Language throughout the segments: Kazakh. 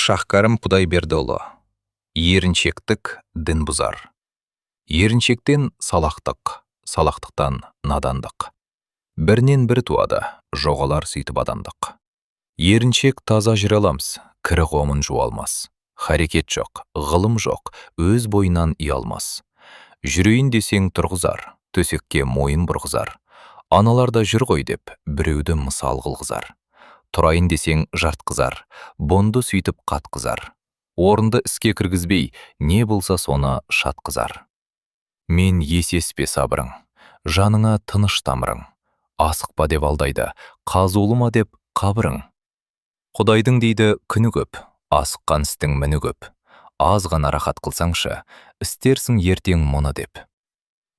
Шахкарым Құдайбердіұлы. Еріншектік дін бұзар. Еріншектен салақтық, салақтықтан надандық. Бірінен бір туады, жоғалар сөйтіп адандық. Еріншек таза жүре аламыз, кірі қомын жуалмас. Харекет жоқ, ғылым жоқ, өз бойынан ұялмас. Жүрейін десең тұрғызар, төсекке мойын бұрғызар. Аналарда жүр ғой деп, біреуді мысал қылғызар. Тұрайын десең жартқызар, бонды сөйтіп қатқызар. Орынды іске кіргізбей, не болса соны шатқызар. Мен есеспе сабырың, жаныңа тыныш тамырың. Асықпа деп алдайды, қазулы ма деп қабырың. Құдайдың дейді күні көп, асыққан істің міні көп. Аз ғана рахат қылсаңшы, істерсің ертең мұны деп.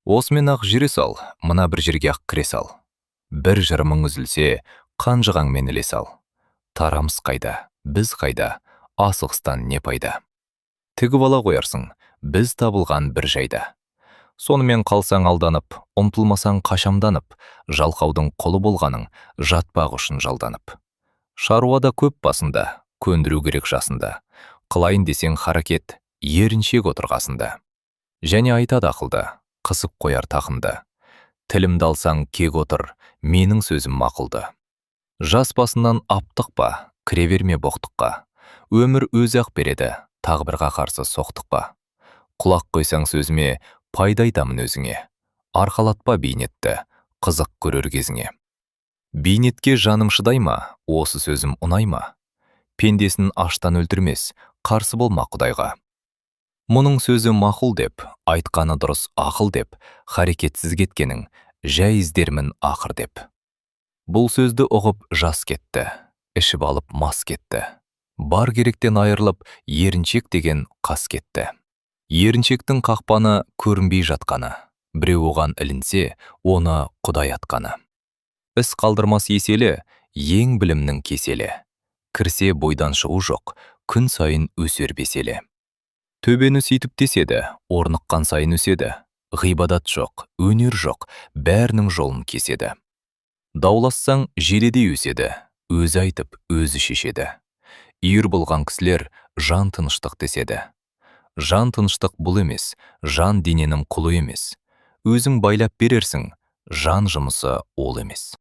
Осымен ақ жүре сал, мына бір жерге ақ кіре сал. Бір жырымың үзілсе, қанжығаңмен іле сал. Тарамыз қайда, біз қайда, асығыстан не пайда. Тігіп ала қоярсың, біз табылған бір жайда. Сонымен қалсаң алданып, ұмтылмасаң қашамданып, жалқаудың құлы болғаның, жатпақ үшін жалданып. Шаруада көп басында, көндіру керек жасында. Қылайын десең харакет, еріншек отырғасында. Және айтады ақылды, қысып қояр тақымды. Тілімді алсаң кек отыр, менің сөзім мақұлды. Жас басынан аптықпа, кіре берме боқтыққа. Өмір өзі ақ береді, тағдырға қарсы соқтықпа. Құлақ қойсаң сөзіме, пайда айтамын өзіңе. Арқалатпа бейнетті, қызық көрер кезіңе. Бейнетке жаның шыдай ма, осы сөзім ұнай ма? Пендесін аштан өлтірмес, қарсы болма Құдайға. Мұның сөзі мақұл деп, айтқаны дұрыс ақыл деп, харекетсіз кеткенің, жай іздермін ақыр деп. Бұл сөзді ұғып жас кетті, ішіп алып мас кетті. Бар керектен айырылып, еріншек деген қас кетті. Еріншектің қақпаны көрінбей жатқаны, біреу оған ілінсе, оны Құдай атқаны. Іс қалдырмас еселі, ең білімнің кеселі. Кірсе бойдан шығу жоқ, күн сайын өсер беселі. Төбені сөйтіп теседі, орныққан сайын өседі. Ғибадат жоқ, өнер жоқ, бәрінің жолын кеседі. Даулассаң желеде өседі, өзі айтып, өзі шешеді. Үйір болған кісілер жан тыныштық деседі. Жан тыныштық бұл емес, жан дененің құлы емес. Өзің байлап берерсің, жан жұмысы ол емес.